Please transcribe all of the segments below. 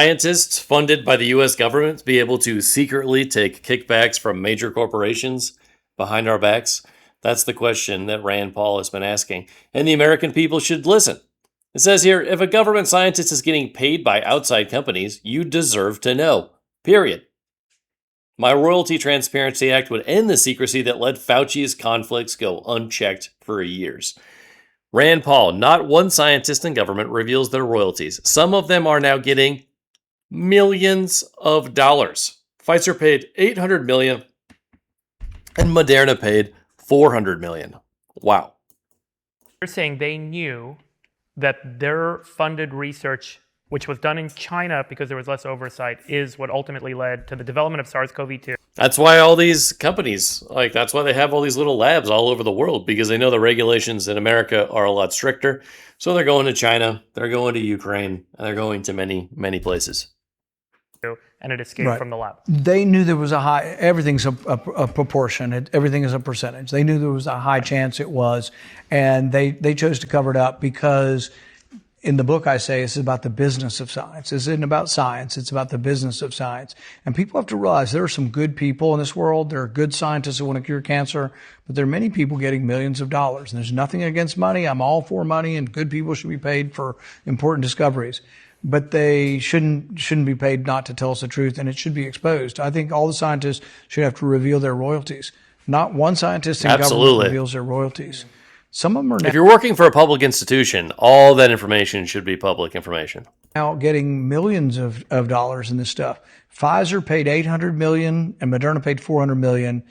scientists funded by the U.S. government be able to secretly take kickbacks from major corporations behind our backs? That's the question that Rand Paul has been asking. And the American people should listen. It says here, if a government scientist is getting paid by outside companies, you deserve to know. Period. My Royalty Transparency Act would end the secrecy that let Fauci's conflicts go unchecked for years. Rand Paul, not one scientist in government reveals their royalties. Some of them are now getting millions of dollars. Pfizer paid $800 million and Moderna paid $400 million. Wow. They're saying they knew that their funded research, which was done in China because there was less oversight, is what ultimately led to the development of SARS-CoV-2. That's why all these companies, that's why they have all these little labs all over the world, because they know the regulations in America are a lot stricter. So they're going to China, they're going to Ukraine, and they're going to many, many places. And it escaped from the lab. They knew there was a high, everything's a proportion, everything is a percentage. They knew there was a high chance it was, and they chose to cover it up because in the book I say this is about the business of science. This isn't about science, it's about the business of science. And people have to realize there are some good people in this world. There are good scientists who want to cure cancer, but there are many people getting millions of dollars. And there's nothing against money. I'm all for money, and good people should be paid for important discoveries. But they shouldn't be paid not to tell us the truth, and it should be exposed. I think all the scientists should have to reveal their royalties. Not one scientist in government reveals their royalties. Some of them are if you're working for a public institution, all that information should be public information. Now getting millions of dollars in this stuff. Pfizer paid $800 million and Moderna paid $400 million,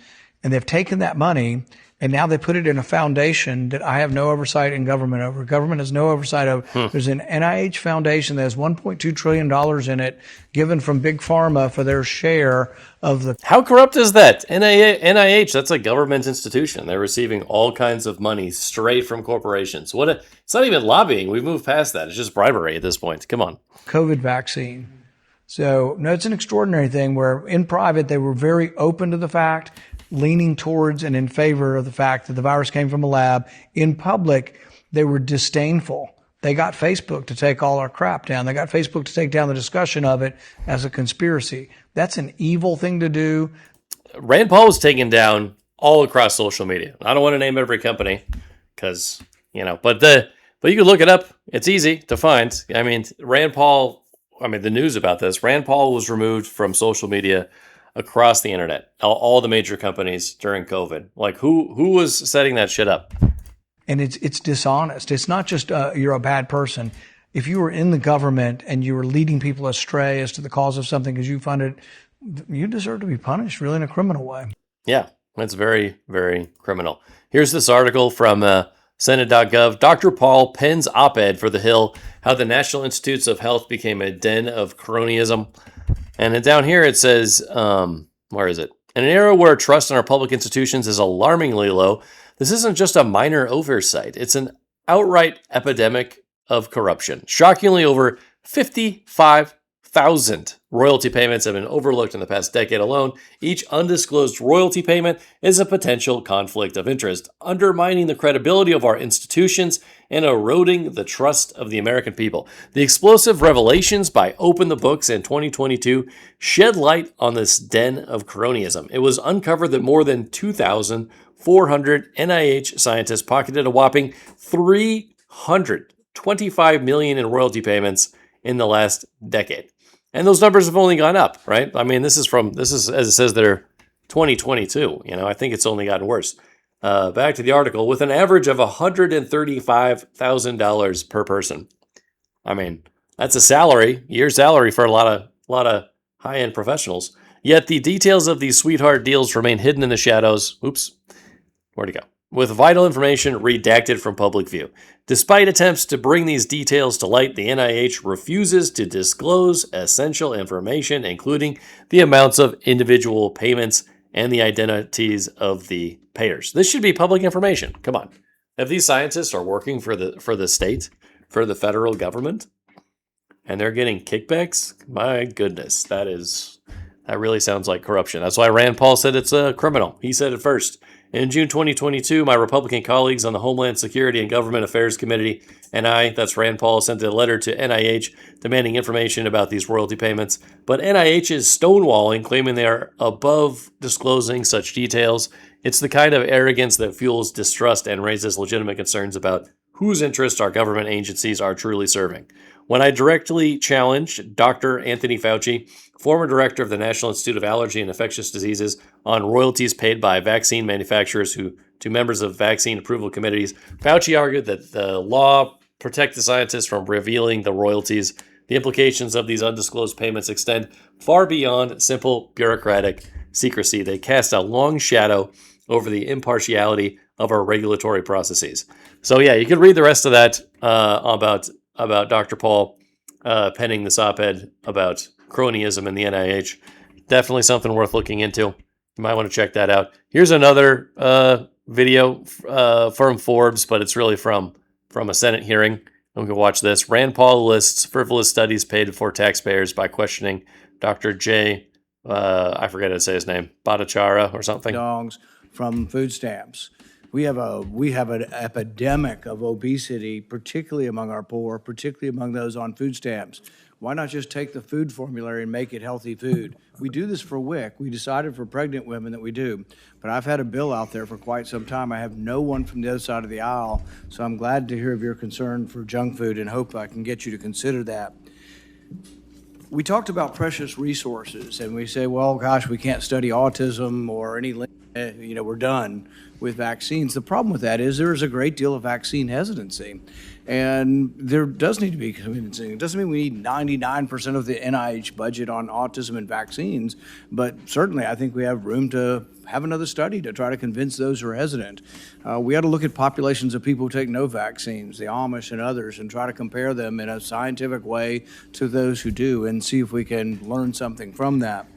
and they've taken that money and now they put it in a foundation that I have no oversight in government over. Government has no oversight over. There's an NIH foundation that has $1.2 trillion in it, given from Big Pharma for their share of the... How corrupt is that? NIH, that's a government institution. They're receiving all kinds of money straight from corporations. It's not even lobbying. We've moved past that. It's just bribery at this point. Come on. COVID vaccine. So, no, it's an extraordinary thing where in private they were very open to the fact, leaning towards and in favor of the fact that the virus came from a lab. In public, they were disdainful. They got Facebook to take all our crap down. They got Facebook to take down the discussion of it as a conspiracy. That's an evil thing to do. Rand Paul was taken down all across social media. I don't want to name every company because, but you can look it up. It's easy to find. I mean, the news about this, Rand Paul was removed from social media across the internet, all the major companies during COVID. Like who was setting that shit up? And it's dishonest. It's not just you're a bad person. If you were in the government and you were leading people astray as to the cause of something because you funded, you deserve to be punished really in a criminal way. Yeah, that's very, very criminal. Here's this article from Senate.gov. Dr. Paul pens op-ed for The Hill, how the National Institutes of Health became a den of cronyism. And then down here it says, where is it? In an era where trust in our public institutions is alarmingly low, this isn't just a minor oversight. It's an outright epidemic of corruption. Shockingly, over 55,000 royalty payments have been overlooked in the past decade alone. Each undisclosed royalty payment is a potential conflict of interest, undermining the credibility of our institutions and eroding the trust of the American people. The explosive revelations by Open the Books in 2022 shed light on this den of cronyism. It was uncovered that more than 2,400 NIH scientists pocketed a whopping $325 million in royalty payments in the last decade. And those numbers have only gone up, right? I mean, this is as it says there, 2022. I think it's only gotten worse. Back to the article, with an average of $135,000 per person. I mean, that's a year's salary for a lot of high-end professionals. Yet the details of these sweetheart deals remain hidden in the shadows. Oops, where'd it go? With vital information redacted from public view. Despite attempts to bring these details to light, the NIH refuses to disclose essential information, including the amounts of individual payments and the identities of the payers. This should be public information. Come on. If these scientists are working for the state, for the federal government, and they're getting kickbacks, my goodness, that really sounds like corruption. That's why Rand Paul said it's a criminal. He said it first. In June 2022, my Republican colleagues on the Homeland Security and Government Affairs Committee and that's Rand Paul, sent a letter to NIH demanding information about these royalty payments. But NIH is stonewalling, claiming they are above disclosing such details. It's the kind of arrogance that fuels distrust and raises legitimate concerns about whose interests our government agencies are truly serving. When I directly challenged Dr. Anthony Fauci, former director of the National Institute of Allergy and Infectious Diseases, on royalties paid by vaccine manufacturers to members of vaccine approval committees, Fauci argued that the law protects the scientists from revealing the royalties. The implications of these undisclosed payments extend far beyond simple bureaucratic secrecy. They cast a long shadow over the impartiality of our regulatory processes. So yeah, you could read the rest of that about Dr. Paul penning this op-ed about cronyism in the NIH. Definitely something worth looking into. You might want to check that out. Here's another video from Forbes, but it's really from a Senate hearing. We can watch this. Rand Paul lists frivolous studies paid for taxpayers by questioning Dr. J. I forget how to say his name, Bhattacharya or something. Dongs from food stamps. We have an epidemic of obesity, particularly among our poor, particularly among those on food stamps. Why not just take the food formulary and make it healthy food? We do this for WIC. We decided for pregnant women that we do. But I've had a bill out there for quite some time. I have no one from the other side of the aisle, so I'm glad to hear of your concern for junk food and hope I can get you to consider that. We talked about precious resources, and we say, well, gosh, we can't study autism or any, we're done with vaccines. The problem with that is there is a great deal of vaccine hesitancy, and there does need to be convincing. It doesn't mean we need 99% of the NIH budget on autism and vaccines, but certainly I think we have room to have another study to try to convince those who are hesitant. We ought to look at populations of people who take no vaccines, the Amish and others, and try to compare them in a scientific way to those who do and see if we can learn something from that.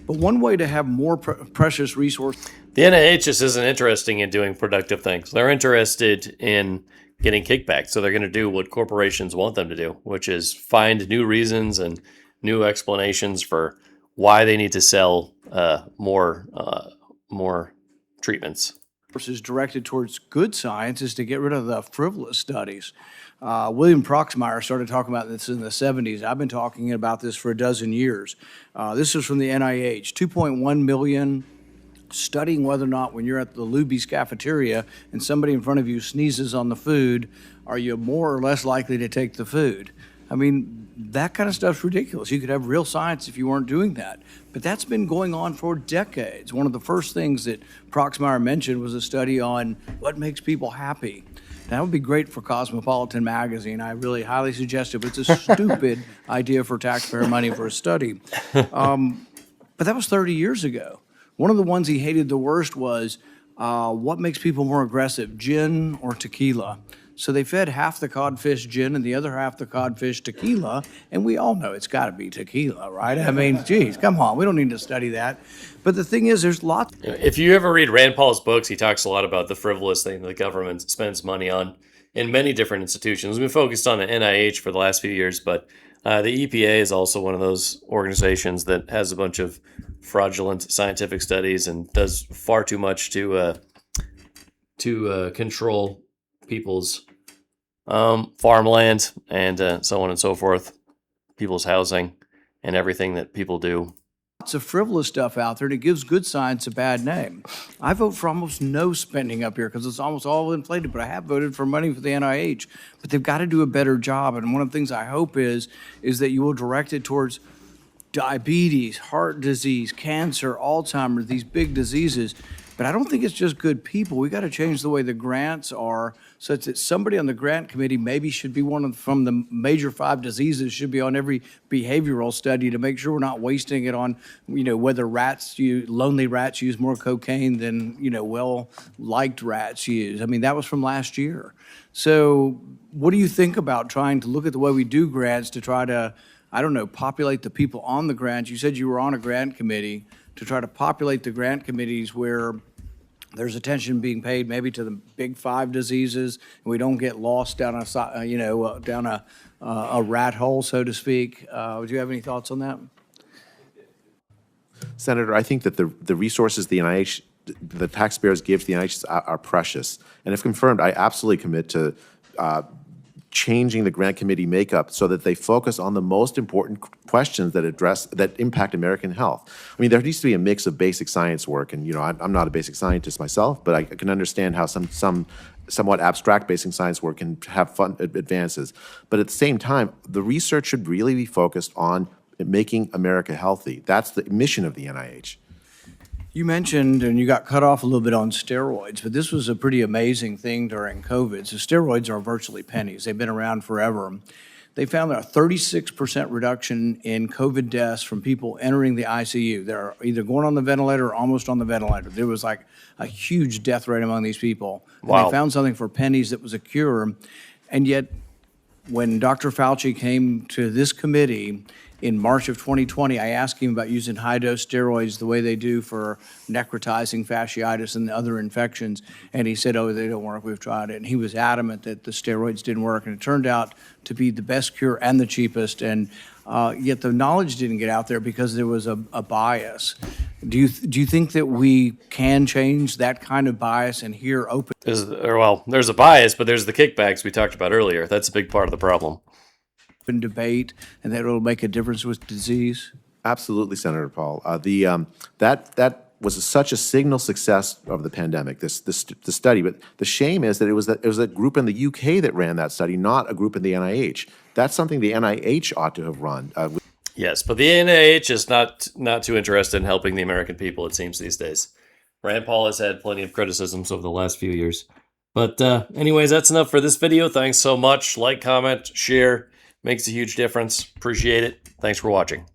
But one way to have more precious resources. The NIH just isn't interested in doing productive things. They're interested in getting kickbacks. So they're going to do what corporations want them to do, which is find new reasons and new explanations for why they need to sell more treatments. Is directed towards good science is to get rid of the frivolous studies. William Proxmire started talking about this in the 70s. I've been talking about this for a dozen years. This is from the NIH, 2.1 million studying whether or not when you're at the Luby's cafeteria and somebody in front of you sneezes on the food, are you more or less likely to take the food? I mean, that kind of stuff's ridiculous. You could have real science if you weren't doing that. But that's been going on for decades. One of the first things that Proxmire mentioned was a study on what makes people happy. That would be great for Cosmopolitan magazine. I really highly suggest it, but it's a stupid idea for taxpayer money for a study. But that was 30 years ago. One of the ones he hated the worst was what makes people more aggressive, gin or tequila? So they fed half the codfish gin and the other half the codfish tequila, and we all know it's got to be tequila, right? I mean, geez, come on, we don't need to study that. But the thing is, there's lots. If you ever read Rand Paul's books, he talks a lot about the frivolous thing that the government spends money on in many different institutions. We've been focused on the NIH for the last few years, but the EPA is also one of those organizations that has a bunch of fraudulent scientific studies and does far too much to control people's farmland and so on and so forth, people's housing and everything that people do. Lots of frivolous stuff out there, and it gives good science a bad name. I vote for almost no spending up here because it's almost all inflated, but I have voted for money for the NIH. But they've got to do a better job, and one of the things I hope is that you will direct it towards diabetes, heart disease, cancer, Alzheimer's, these big diseases. But I don't think it's just good people. We got to change the way the grants are such that somebody on the grant committee maybe should be from the major 5 diseases, should be on every behavioral study to make sure we're not wasting it on, whether lonely rats use more cocaine than, well-liked rats use. I mean, that was from last year. So what do you think about trying to look at the way we do grants to try to, populate the people on the grants? You said you were on a grant committee to try to populate the grant committees where there's attention being paid maybe to the big 5 diseases, and we don't get lost down a rat hole, so to speak. Do you have any thoughts on that? Senator, I think that the resources the NIH the taxpayers give to the NIH are precious. And if confirmed, I absolutely commit to changing the grant committee makeup so that they focus on the most important questions that impact American health. I mean, there needs to be a mix of basic science work, and I'm not a basic scientist myself, but I can understand how some somewhat abstract basic science work can have fun advances. But at the same time, the research should really be focused on making America healthy. That's the mission of the NIH. You mentioned, and you got cut off a little bit on steroids, but this was a pretty amazing thing during COVID. So steroids are virtually pennies. They've been around forever. They found a 36% reduction in COVID deaths from people entering the ICU. They're either going on the ventilator or almost on the ventilator. There was like a huge death rate among these people. And Wow. they found something for pennies that was a cure. And yet, when Dr. Fauci came to this committee in March of 2020, I asked him about using high-dose steroids the way they do for necrotizing fasciitis and other infections, and he said, oh, they don't work, we've tried it. And he was adamant that the steroids didn't work, and it turned out to be the best cure and the cheapest, and yet the knowledge didn't get out there because there was a bias. Do you think that we can change that kind of bias and hear open? There's a bias, but there's the kickbacks we talked about earlier. That's a big part of the problem. Debate, and that it'll make a difference with disease? Absolutely, Senator Paul. That was such a signal success of the pandemic, the study. But the shame is that it was a group in the UK that ran that study, not a group in the NIH. That's something the NIH ought to have run. Yes, but the NIH is not too interested in helping the American people, it seems, these days. Rand Paul has had plenty of criticisms over the last few years. But anyways, that's enough for this video. Thanks so much. Like, comment, share. Makes a huge difference. Appreciate it. Thanks for watching.